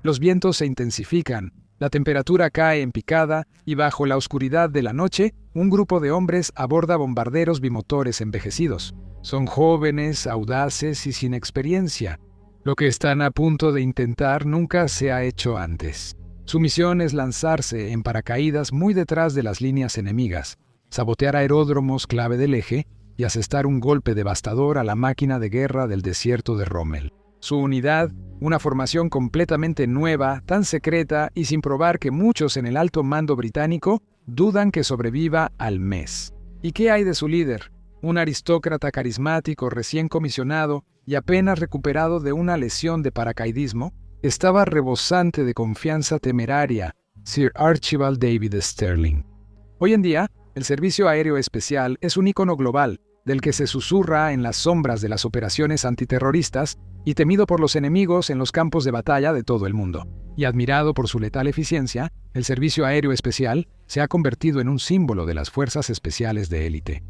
Los vientos se intensifican, la temperatura cae en picada y bajo la oscuridad de la noche, un grupo de hombres aborda bombarderos bimotores envejecidos. Son jóvenes, audaces y sin experiencia. Lo que están a punto de intentar nunca se ha hecho antes. Su misión es lanzarse en paracaídas muy detrás de las líneas enemigas, sabotear aeródromos clave del eje y asestar un golpe devastador a la máquina de guerra del desierto de Rommel. Su unidad, una formación completamente nueva, tan secreta y sin probar que muchos en el alto mando británico dudan que sobreviva al mes. ¿Y qué hay de su líder? Un aristócrata carismático recién comisionado y apenas recuperado de una lesión de paracaidismo, estaba rebosante de confianza temeraria, Sir Archibald David Stirling. Hoy en día, el Servicio Aéreo Especial es un ícono global, del que se susurra en las sombras de las operaciones antiterroristas y temido por los enemigos en los campos de batalla de todo el mundo. Y admirado por su letal eficiencia, el Servicio Aéreo Especial se ha convertido en un símbolo de las fuerzas especiales de élite.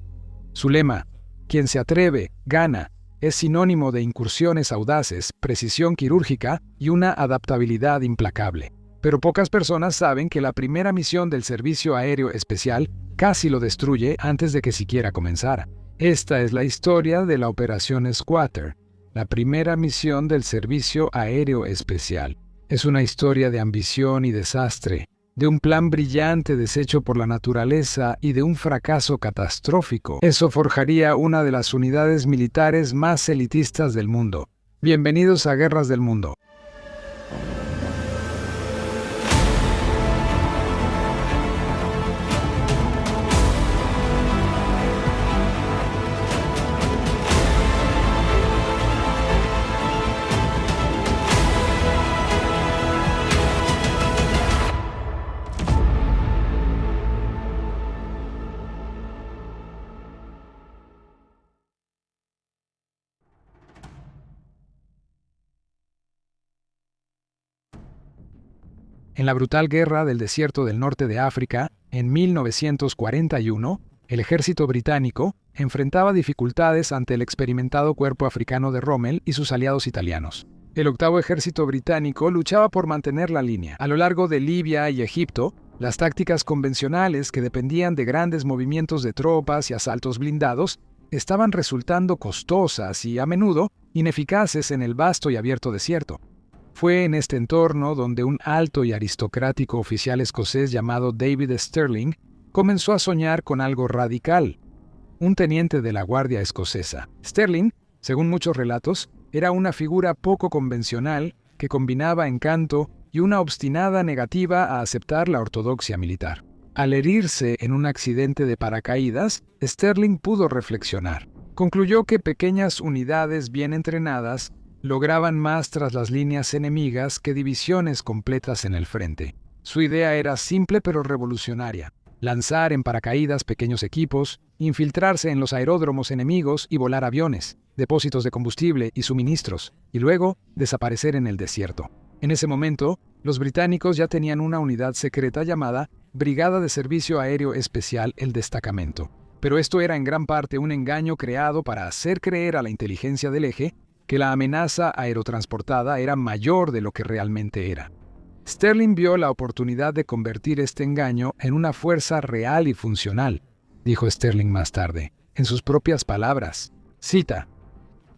Su lema, "Quien se atreve, gana", es sinónimo de incursiones audaces, precisión quirúrgica y una adaptabilidad implacable. Pero pocas personas saben que la primera misión del Servicio Aéreo Especial casi lo destruye antes de que siquiera comenzara. Esta es la historia de la Operación Squatter, la primera misión del Servicio Aéreo Especial. Es una historia de ambición y desastre, de un plan brillante deshecho por la naturaleza y de un fracaso catastrófico. Eso forjaría una de las unidades militares más elitistas del mundo. Bienvenidos a Guerras del Mundo. En la brutal guerra del desierto del norte de África, en 1941, el ejército británico enfrentaba dificultades ante el experimentado cuerpo africano de Rommel y sus aliados italianos. El octavo ejército británico luchaba por mantener la línea. A lo largo de Libia y Egipto, las tácticas convencionales que dependían de grandes movimientos de tropas y asaltos blindados estaban resultando costosas y, a menudo, ineficaces en el vasto y abierto desierto. Fue en este entorno donde un alto y aristocrático oficial escocés llamado David Stirling comenzó a soñar con algo radical. Un teniente de la Guardia Escocesa. Stirling, según muchos relatos, era una figura poco convencional que combinaba encanto y una obstinada negativa a aceptar la ortodoxia militar. Al herirse en un accidente de paracaídas, Stirling pudo reflexionar. Concluyó que pequeñas unidades bien entrenadas lograban más tras las líneas enemigas que divisiones completas en el frente. Su idea era simple pero revolucionaria: lanzar en paracaídas pequeños equipos, infiltrarse en los aeródromos enemigos y volar aviones, depósitos de combustible y suministros, y luego desaparecer en el desierto. En ese momento, los británicos ya tenían una unidad secreta llamada Brigada de Servicio Aéreo Especial, el Destacamento. Pero esto era en gran parte un engaño creado para hacer creer a la inteligencia del eje que la amenaza aerotransportada era mayor de lo que realmente era. Stirling vio la oportunidad de convertir este engaño en una fuerza real y funcional, dijo Stirling más tarde, en sus propias palabras. Cita: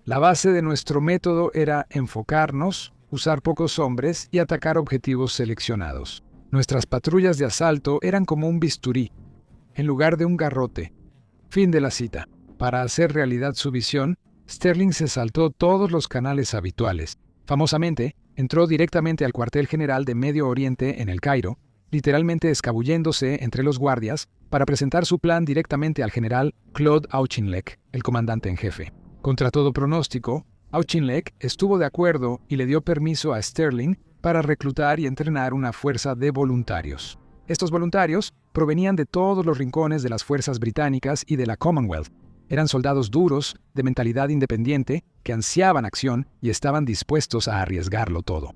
"La base de nuestro método era enfocarnos, usar pocos hombres y atacar objetivos seleccionados. Nuestras patrullas de asalto eran como un bisturí, en lugar de un garrote". Fin de la cita. Para hacer realidad su visión, Stirling se saltó todos los canales habituales. Famosamente, entró directamente al cuartel general de Medio Oriente en el Cairo, literalmente escabulléndose entre los guardias para presentar su plan directamente al general Claude Auchinleck, el comandante en jefe. Contra todo pronóstico, Auchinleck estuvo de acuerdo y le dio permiso a Stirling para reclutar y entrenar una fuerza de voluntarios. Estos voluntarios provenían de todos los rincones de las fuerzas británicas y de la Commonwealth. Eran soldados duros, de mentalidad independiente, que ansiaban acción y estaban dispuestos a arriesgarlo todo.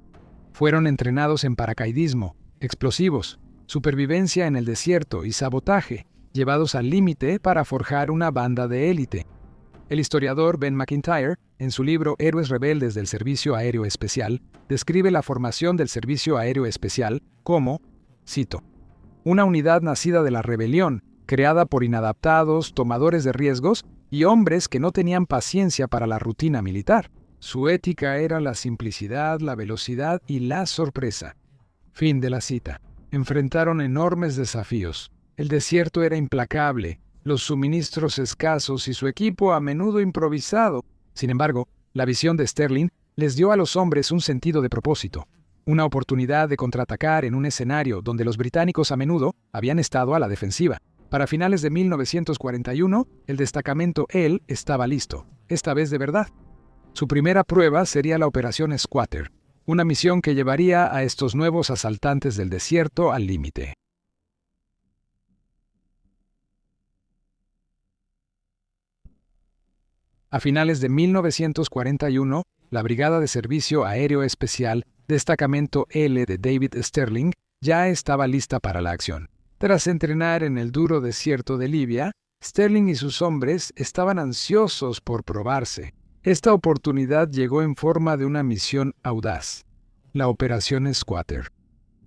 Fueron entrenados en paracaidismo, explosivos, supervivencia en el desierto y sabotaje, llevados al límite para forjar una banda de élite. El historiador Ben Macintyre en su libro Héroes Rebeldes del Servicio Aéreo Especial, describe la formación del Servicio Aéreo Especial como, cito, una unidad nacida de la rebelión, creada por inadaptados, tomadores de riesgos y hombres que no tenían paciencia para la rutina militar. Su ética era la simplicidad, la velocidad y la sorpresa. Fin de la cita. Enfrentaron enormes desafíos. El desierto era implacable, los suministros escasos y su equipo a menudo improvisado. Sin embargo, la visión de Sterling les dio a los hombres un sentido de propósito, una oportunidad de contraatacar en un escenario donde los británicos a menudo habían estado a la defensiva. Para finales de 1941, el destacamento EL estaba listo, esta vez de verdad. Su primera prueba sería la Operación Squatter, una misión que llevaría a estos nuevos asaltantes del desierto al límite. A finales de 1941, la Brigada de Servicio Aéreo Especial, Destacamento L de David Sterling, ya estaba lista para la acción. Tras entrenar en el duro desierto de Libia, Sterling y sus hombres estaban ansiosos por probarse. Esta oportunidad llegó en forma de una misión audaz, la Operación Squatter.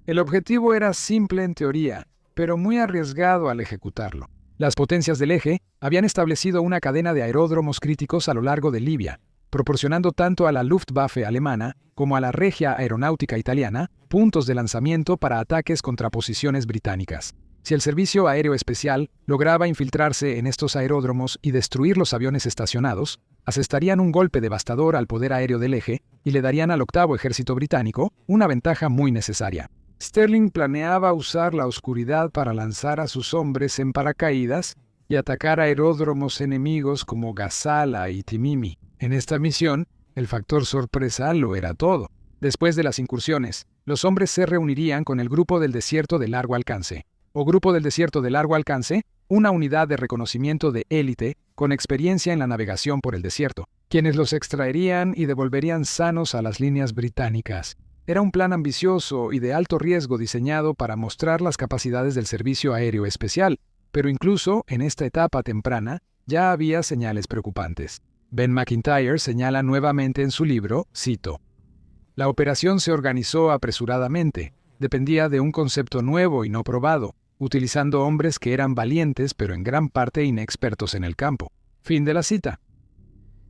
El objetivo era simple en teoría, pero muy arriesgado al ejecutarlo. Las potencias del eje habían establecido una cadena de aeródromos críticos a lo largo de Libia, proporcionando tanto a la Luftwaffe alemana como a la Regia Aeronáutica italiana puntos de lanzamiento para ataques contra posiciones británicas. Si el Servicio Aéreo Especial lograba infiltrarse en estos aeródromos y destruir los aviones estacionados, asestarían un golpe devastador al poder aéreo del eje y le darían al octavo ejército británico una ventaja muy necesaria. Sterling planeaba usar la oscuridad para lanzar a sus hombres en paracaídas y atacar aeródromos enemigos como Gazala y Timimi. En esta misión, el factor sorpresa lo era todo. Después de las incursiones, los hombres se reunirían con el Grupo del Desierto de Largo Alcance, o Grupo del Desierto de Largo Alcance, una unidad de reconocimiento de élite con experiencia en la navegación por el desierto, quienes los extraerían y devolverían sanos a las líneas británicas. Era un plan ambicioso y de alto riesgo diseñado para mostrar las capacidades del Servicio Aéreo Especial, pero incluso en esta etapa temprana ya había señales preocupantes. Ben McIntyre señala nuevamente en su libro, cito, la operación se organizó apresuradamente, dependía de un concepto nuevo y no probado, utilizando hombres que eran valientes pero en gran parte inexpertos en el campo. Fin de la cita.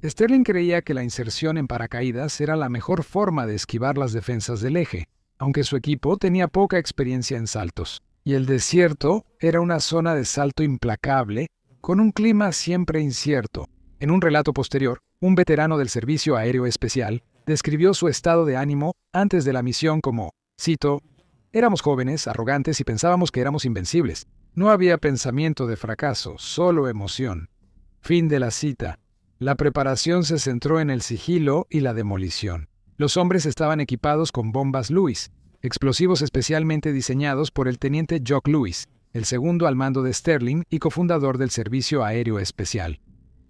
Sterling creía que la inserción en paracaídas era la mejor forma de esquivar las defensas del eje, aunque su equipo tenía poca experiencia en saltos, y el desierto era una zona de salto implacable, con un clima siempre incierto. En un relato posterior, un veterano del Servicio Aéreo Especial describió su estado de ánimo antes de la misión como, cito, éramos jóvenes, arrogantes y pensábamos que éramos invencibles. No había pensamiento de fracaso, solo emoción. Fin de la cita. La preparación se centró en el sigilo y la demolición. Los hombres estaban equipados con bombas Lewis, explosivos especialmente diseñados por el teniente Jock Lewis, el segundo al mando de Sterling y cofundador del Servicio Aéreo Especial.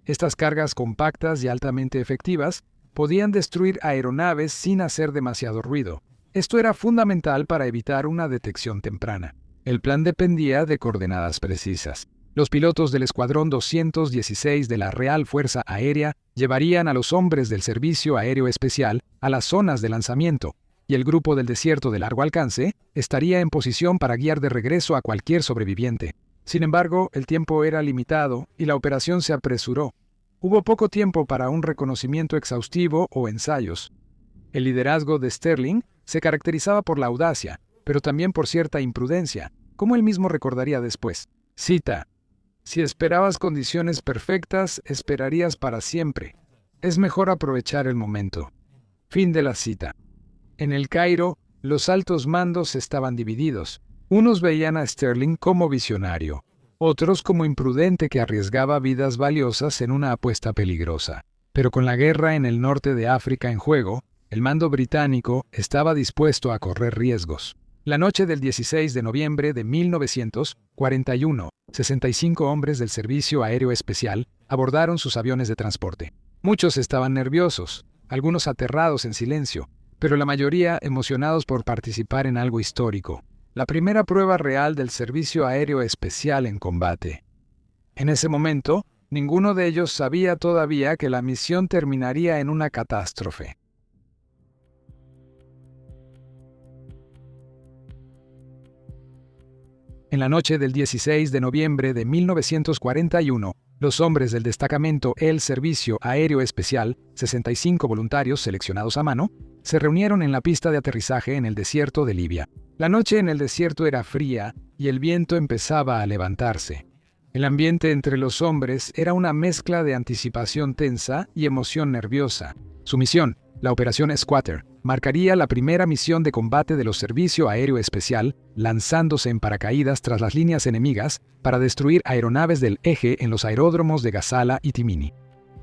Estas cargas compactas y altamente efectivas podían destruir aeronaves sin hacer demasiado ruido. Esto era fundamental para evitar una detección temprana. El plan dependía de coordenadas precisas. Los pilotos del Escuadrón 216 de la Real Fuerza Aérea llevarían a los hombres del Servicio Aéreo Especial a las zonas de lanzamiento, y el Grupo del Desierto de Largo Alcance estaría en posición para guiar de regreso a cualquier sobreviviente. Sin embargo, el tiempo era limitado y la operación se apresuró. Hubo poco tiempo para un reconocimiento exhaustivo o ensayos. El liderazgo de Sterling se caracterizaba por la audacia, pero también por cierta imprudencia, como él mismo recordaría después. Cita: si esperabas condiciones perfectas, esperarías para siempre. Es mejor aprovechar el momento. Fin de la cita. En el Cairo, los altos mandos estaban divididos. Unos veían a Sterling como visionario, otros como imprudente que arriesgaba vidas valiosas en una apuesta peligrosa. Pero con la guerra en el norte de África en juego, el mando británico estaba dispuesto a correr riesgos. La noche del 16 de noviembre de 1941, 65 hombres del Servicio Aéreo Especial abordaron sus aviones de transporte. Muchos estaban nerviosos, algunos aterrados en silencio, pero la mayoría emocionados por participar en algo histórico, la primera prueba real del Servicio Aéreo Especial en combate. En ese momento, Ninguno de ellos sabía todavía que la misión terminaría en una catástrofe. En la noche del 16 de noviembre de 1941, los hombres del destacamento El Servicio Aéreo Especial, 65 voluntarios seleccionados a mano, se reunieron en la pista de aterrizaje en el desierto de Libia. La noche en el desierto era fría y el viento empezaba a levantarse. El ambiente entre los hombres era una mezcla de anticipación tensa y emoción nerviosa. Su misión, la Operación Squatter, marcaría la primera misión de combate de los Servicio Aéreo Especial, lanzándose en paracaídas tras las líneas enemigas para destruir aeronaves del Eje en los aeródromos de Gazala y Timini.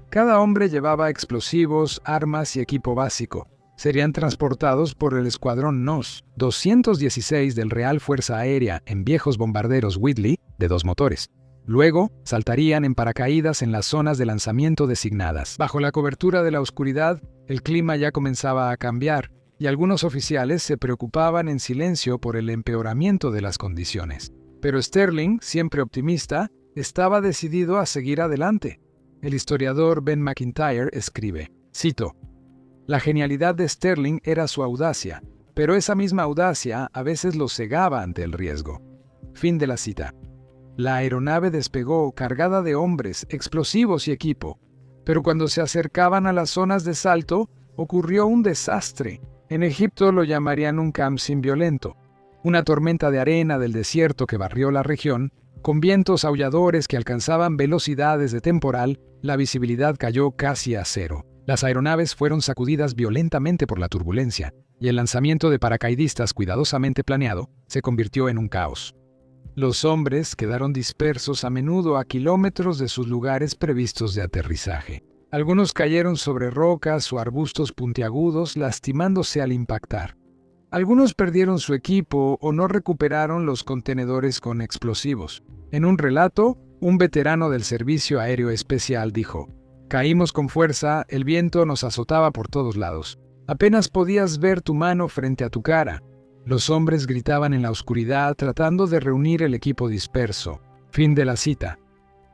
Cada hombre llevaba explosivos, armas y equipo básico. Serían transportados por el Escuadrón NOS 216 del Real Fuerza Aérea en viejos bombarderos Whitley de 2 motores. Luego, saltarían en paracaídas en las zonas de lanzamiento designadas. Bajo la cobertura de la oscuridad, el clima ya comenzaba a cambiar, y algunos oficiales se preocupaban en silencio por el empeoramiento de las condiciones. Pero Sterling, siempre optimista, estaba decidido a seguir adelante. El historiador Ben McIntyre escribe, cito, «La genialidad de Sterling era su audacia, pero esa misma audacia a veces lo cegaba ante el riesgo». Fin de la cita. La aeronave despegó cargada de hombres, explosivos y equipo, pero cuando se acercaban a las zonas de salto, ocurrió un desastre. En Egipto lo llamarían un campsite violento. Una tormenta de arena del desierto que barrió la región, con vientos aulladores que alcanzaban velocidades de temporal, la visibilidad cayó casi a cero. Las aeronaves fueron sacudidas violentamente por la turbulencia, y el lanzamiento de paracaidistas cuidadosamente planeado se convirtió en un caos. Los hombres quedaron dispersos a menudo a kilómetros de sus lugares previstos de aterrizaje. Algunos cayeron sobre rocas o arbustos puntiagudos, lastimándose al impactar. Algunos perdieron su equipo o no recuperaron los contenedores con explosivos. En un relato, un veterano del Servicio Aéreo Especial dijo, «Caímos con fuerza, el viento nos azotaba por todos lados. Apenas podías ver tu mano frente a tu cara». Los hombres gritaban en la oscuridad tratando de reunir el equipo disperso. Fin de la cita.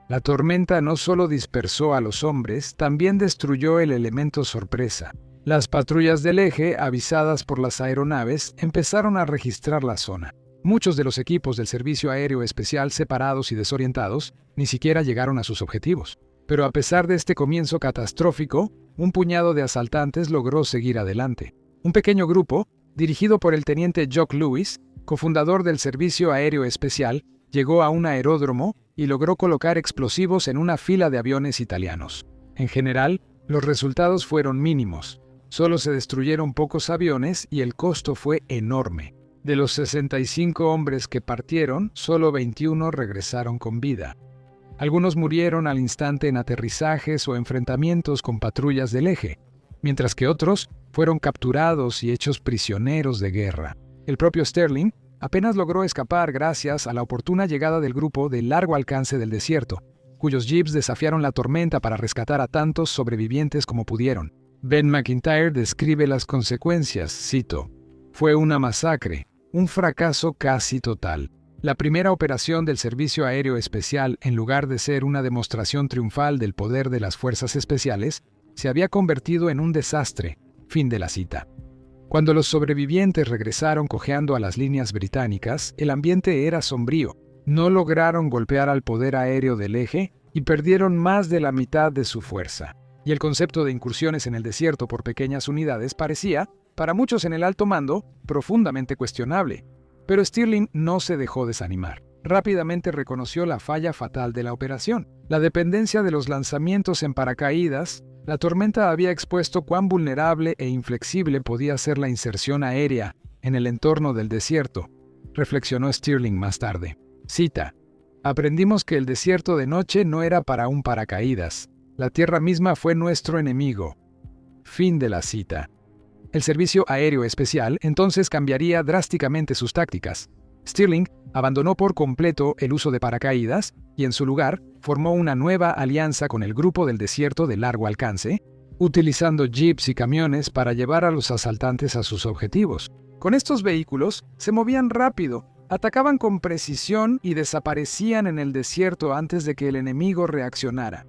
La tormenta no solo dispersó a los hombres, también destruyó el elemento sorpresa. Las patrullas del Eje, avisadas por las aeronaves, empezaron a registrar la zona. Muchos de los equipos del Servicio Aéreo Especial, separados y desorientados, ni siquiera llegaron a sus objetivos. Pero a pesar de este comienzo catastrófico, un puñado de asaltantes logró seguir adelante. Un pequeño grupo, dirigido por el teniente Jock Lewis, cofundador del Servicio Aéreo Especial, llegó a un aeródromo y logró colocar explosivos en una fila de aviones italianos. En general, los resultados fueron mínimos. Solo se destruyeron pocos aviones y el costo fue enorme. De los 65 hombres que partieron, solo 21 regresaron con vida. Algunos murieron al instante en aterrizajes o enfrentamientos con patrullas del Eje, mientras que otros fueron capturados y hechos prisioneros de guerra. El propio Sterling apenas logró escapar gracias a la oportuna llegada del grupo de largo alcance del desierto, cuyos jeeps desafiaron la tormenta para rescatar a tantos sobrevivientes como pudieron. Ben McIntyre describe las consecuencias, cito, «Fue una masacre, un fracaso casi total. La primera operación del Servicio Aéreo Especial, en lugar de ser una demostración triunfal del poder de las fuerzas especiales, se había convertido en un desastre». Fin de la cita. Cuando los sobrevivientes regresaron cojeando a las líneas británicas, el ambiente era sombrío. No lograron golpear al poder aéreo del Eje y perdieron más de la mitad de su fuerza. Y el concepto de incursiones en el desierto por pequeñas unidades parecía, para muchos en el alto mando, profundamente cuestionable. Pero Stirling no se dejó desanimar. Rápidamente reconoció la falla fatal de la operación. La dependencia de los lanzamientos en paracaídas. La tormenta había expuesto cuán vulnerable e inflexible podía ser la inserción aérea en el entorno del desierto, reflexionó Stirling más tarde. Cita, «Aprendimos que el desierto de noche no era para un paracaídas. La tierra misma fue nuestro enemigo». Fin de la cita. El Servicio Aéreo Especial entonces cambiaría drásticamente sus tácticas. Stirling abandonó por completo el uso de paracaídas y en su lugar formó una nueva alianza con el Grupo del Desierto de Largo Alcance, utilizando jeeps y camiones para llevar a los asaltantes a sus objetivos. Con estos vehículos se movían rápido, Atacaban con precisión y desaparecían en el desierto antes de que el enemigo reaccionara.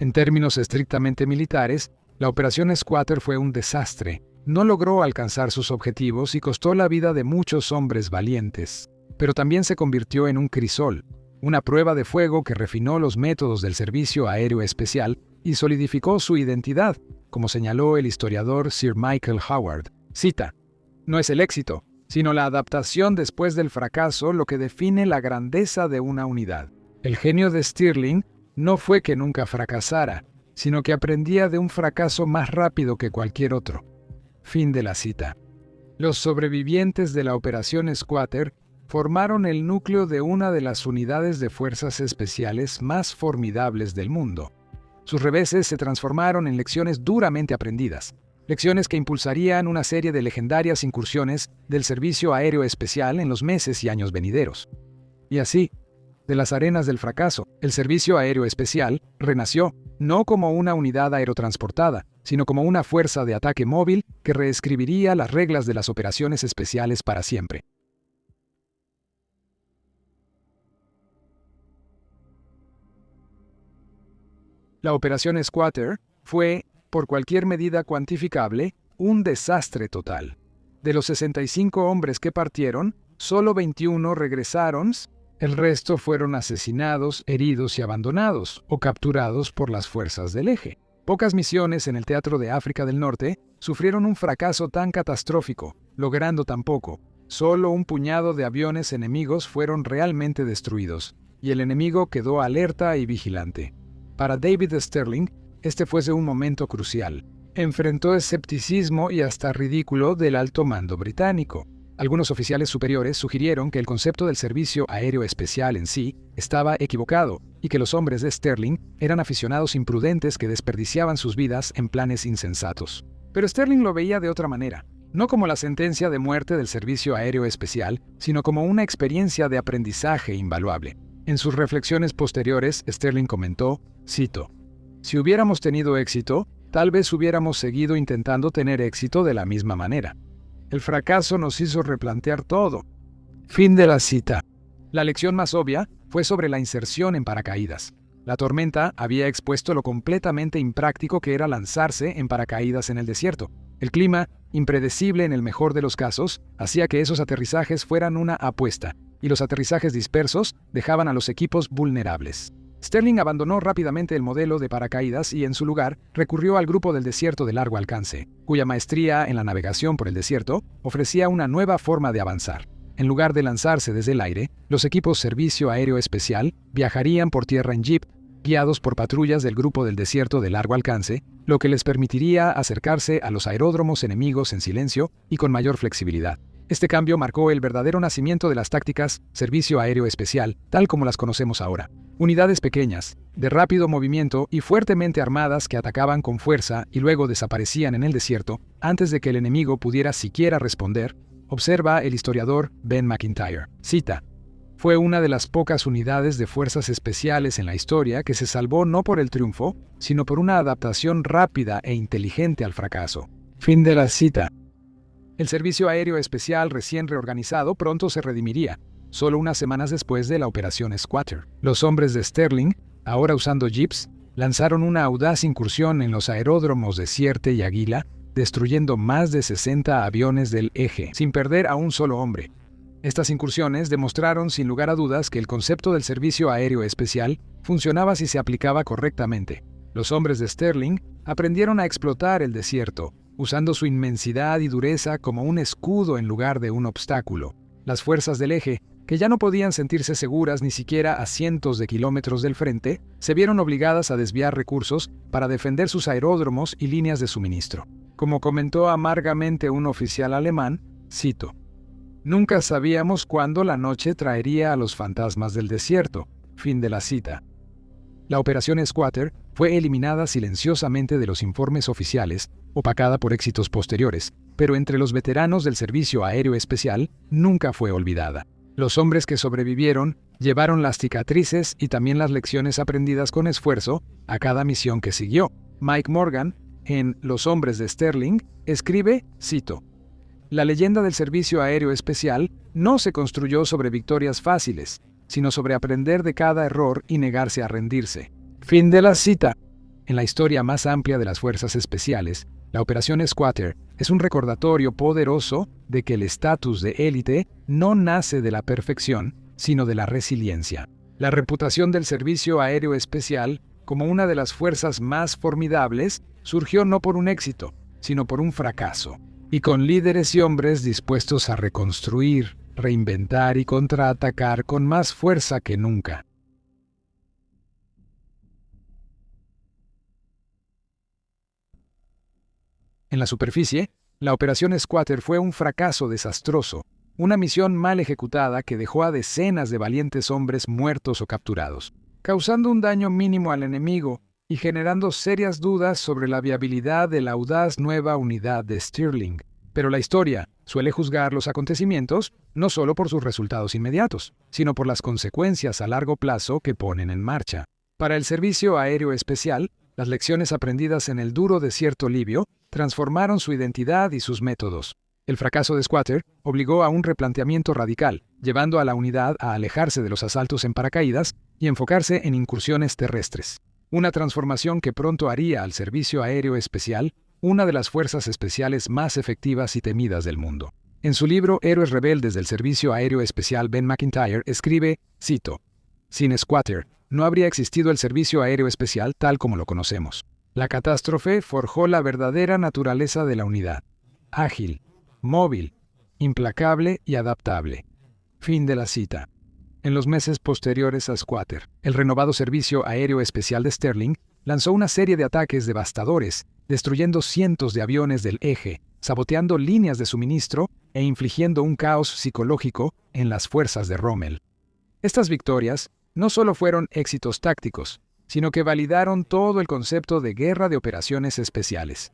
En términos estrictamente militares, la Operación Squatter fue un desastre. No logró alcanzar sus objetivos y costó la vida de muchos hombres valientes. Pero también se convirtió en un crisol, una prueba de fuego que refinó los métodos del Servicio Aéreo Especial y solidificó su identidad, como señaló el historiador Sir Michael Howard. Cita: "No es el éxito, sino la adaptación después del fracaso lo que define la grandeza de una unidad. El genio de Stirling no fue que nunca fracasara, sino que aprendía de un fracaso más rápido que cualquier otro". Fin de la cita. Los sobrevivientes de la Operación Squatter formaron el núcleo de una de las unidades de fuerzas especiales más formidables del mundo. Sus reveses se transformaron en lecciones duramente aprendidas, lecciones que impulsarían una serie de legendarias incursiones del Servicio Aéreo Especial en los meses y años venideros. Y así, de las arenas del fracaso, el Servicio Aéreo Especial renació, no como una unidad aerotransportada, sino como una fuerza de ataque móvil que reescribiría las reglas de las operaciones especiales para siempre. La Operación Squatter fue, por cualquier medida cuantificable, un desastre total. De los 65 hombres que partieron, solo 21 regresaron, el resto fueron asesinados, heridos y abandonados, o capturados por las fuerzas del eje. Pocas misiones en el teatro de África del Norte sufrieron un fracaso tan catastrófico, logrando tan poco. Solo un puñado de aviones enemigos fueron realmente destruidos, y el enemigo quedó alerta y vigilante. Para David Stirling, este fuese un momento crucial. Enfrentó escepticismo y hasta ridículo del alto mando británico. Algunos oficiales superiores sugirieron que el concepto del Servicio Aéreo Especial en sí estaba equivocado y que los hombres de Stirling eran aficionados imprudentes que desperdiciaban sus vidas en planes insensatos. Pero Stirling lo veía de otra manera, no como la sentencia de muerte del Servicio Aéreo Especial, sino como una experiencia de aprendizaje invaluable. En sus reflexiones posteriores, Stirling comentó, cito: "Si hubiéramos tenido éxito, tal vez hubiéramos seguido intentando tener éxito de la misma manera. El fracaso nos hizo replantear todo". Fin de la cita. La lección más obvia fue sobre la inserción en paracaídas. La tormenta había expuesto lo completamente impráctico que era lanzarse en paracaídas en el desierto. El clima, impredecible en el mejor de los casos, hacía que esos aterrizajes fueran una apuesta, y los aterrizajes dispersos dejaban a los equipos vulnerables. Stirling abandonó rápidamente el modelo de paracaídas y en su lugar recurrió al grupo del desierto de largo alcance, cuya maestría en la navegación por el desierto ofrecía una nueva forma de avanzar. En lugar de lanzarse desde el aire, los equipos Servicio Aéreo Especial viajarían por tierra en jeep, guiados por patrullas del grupo del desierto de largo alcance, lo que les permitiría acercarse a los aeródromos enemigos en silencio y con mayor flexibilidad. Este cambio marcó el verdadero nacimiento de las tácticas Servicio Aéreo Especial, tal como las conocemos ahora. Unidades pequeñas, de rápido movimiento y fuertemente armadas que atacaban con fuerza y luego desaparecían en el desierto antes de que el enemigo pudiera siquiera responder, observa el historiador Ben McIntyre. Cita: "Fue una de las pocas unidades de fuerzas especiales en la historia que se salvó no por el triunfo, sino por una adaptación rápida e inteligente al fracaso". Fin de la cita. El Servicio Aéreo Especial recién reorganizado pronto se redimiría, solo unas semanas después de la Operación Squatter. Los hombres de Stirling, ahora usando jeeps, lanzaron una audaz incursión en los aeródromos de Sirte y Águila, destruyendo más de 60 aviones del eje, sin perder a un solo hombre. Estas incursiones demostraron sin lugar a dudas que el concepto del Servicio Aéreo Especial funcionaba si se aplicaba correctamente. Los hombres de Stirling aprendieron a explotar el desierto, usando su inmensidad y dureza como un escudo en lugar de un obstáculo. Las fuerzas del eje, que ya no podían sentirse seguras ni siquiera a cientos de kilómetros del frente, se vieron obligadas a desviar recursos para defender sus aeródromos y líneas de suministro. Como comentó amargamente un oficial alemán, cito: "Nunca sabíamos cuándo la noche traería a los fantasmas del desierto". Fin de la cita. La Operación Squatter fue eliminada silenciosamente de los informes oficiales, opacada por éxitos posteriores, pero entre los veteranos del Servicio Aéreo Especial nunca fue olvidada. Los hombres que sobrevivieron llevaron las cicatrices y también las lecciones aprendidas con esfuerzo a cada misión que siguió. Mike Morgan, en Los hombres de Stirling, escribe, cito: La leyenda del Servicio Aéreo Especial no se construyó sobre victorias fáciles, sino sobre aprender de cada error y negarse a rendirse. Fin de la cita. En la historia más amplia de las fuerzas especiales, la Operación Squatter es un recordatorio poderoso de que el estatus de élite no nace de la perfección, sino de la resiliencia. La reputación del Servicio Aéreo Especial como una de las fuerzas más formidables surgió no por un éxito, sino por un fracaso, y con líderes y hombres dispuestos a reconstruir, reinventar y contraatacar con más fuerza que nunca. En la superficie, la Operación Squatter fue un fracaso desastroso, una misión mal ejecutada que dejó a decenas de valientes hombres muertos o capturados, causando un daño mínimo al enemigo y generando serias dudas sobre la viabilidad de la audaz nueva unidad de Stirling. Pero la historia suele juzgar los acontecimientos no solo por sus resultados inmediatos, sino por las consecuencias a largo plazo que ponen en marcha. Para el Servicio Aéreo Especial, las lecciones aprendidas en el duro desierto libio transformaron su identidad y sus métodos. El fracaso de Squatter obligó a un replanteamiento radical, llevando a la unidad a alejarse de los asaltos en paracaídas y enfocarse en incursiones terrestres. Una transformación que pronto haría al Servicio Aéreo Especial una de las fuerzas especiales más efectivas y temidas del mundo. En su libro Héroes rebeldes del Servicio Aéreo Especial, Ben McIntyre escribe, cito, «Sin Squatter, no habría existido el Servicio Aéreo Especial tal como lo conocemos. La catástrofe forjó la verdadera naturaleza de la unidad. Ágil, móvil, implacable y adaptable». Fin de la cita. En los meses posteriores a Squatter, el renovado Servicio Aéreo Especial de Stirling lanzó una serie de ataques devastadores, destruyendo cientos de aviones del eje, saboteando líneas de suministro e infligiendo un caos psicológico en las fuerzas de Rommel. Estas victorias no solo fueron éxitos tácticos, sino que validaron todo el concepto de guerra de operaciones especiales.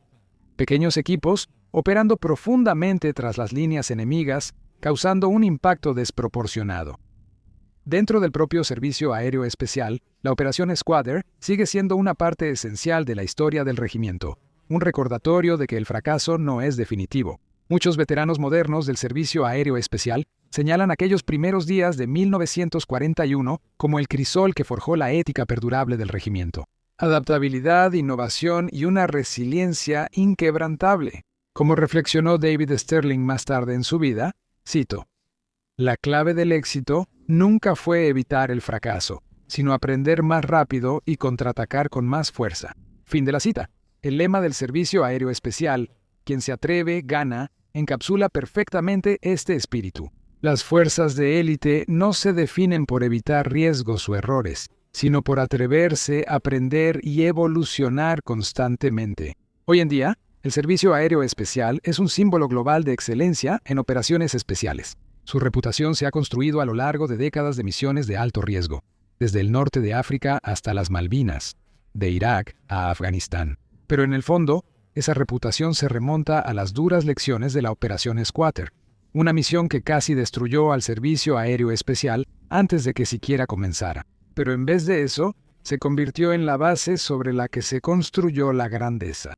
Pequeños equipos operando profundamente tras las líneas enemigas, causando un impacto desproporcionado. Dentro del propio Servicio Aéreo Especial, la Operación Squatter sigue siendo una parte esencial de la historia del regimiento, un recordatorio de que el fracaso no es definitivo. Muchos veteranos modernos del Servicio Aéreo Especial señalan aquellos primeros días de 1941 como el crisol que forjó la ética perdurable del regimiento. Adaptabilidad, innovación y una resiliencia inquebrantable. Como reflexionó David Stirling más tarde en su vida, cito, «La clave del éxito nunca fue evitar el fracaso, sino aprender más rápido y contraatacar con más fuerza». Fin de la cita. El lema del Servicio Aéreo Especial, «Quien se atreve, gana», encapsula perfectamente este espíritu. Las fuerzas de élite no se definen por evitar riesgos o errores, sino por atreverse, aprender y evolucionar constantemente. Hoy en día, el Servicio Aéreo Especial es un símbolo global de excelencia en operaciones especiales. Su reputación se ha construido a lo largo de décadas de misiones de alto riesgo, desde el norte de África hasta las Malvinas, de Irak a Afganistán. Pero en el fondo, esa reputación se remonta a las duras lecciones de la Operación Squatter, una misión que casi destruyó al Servicio Aéreo Especial antes de que siquiera comenzara. Pero en vez de eso, se convirtió en la base sobre la que se construyó la grandeza.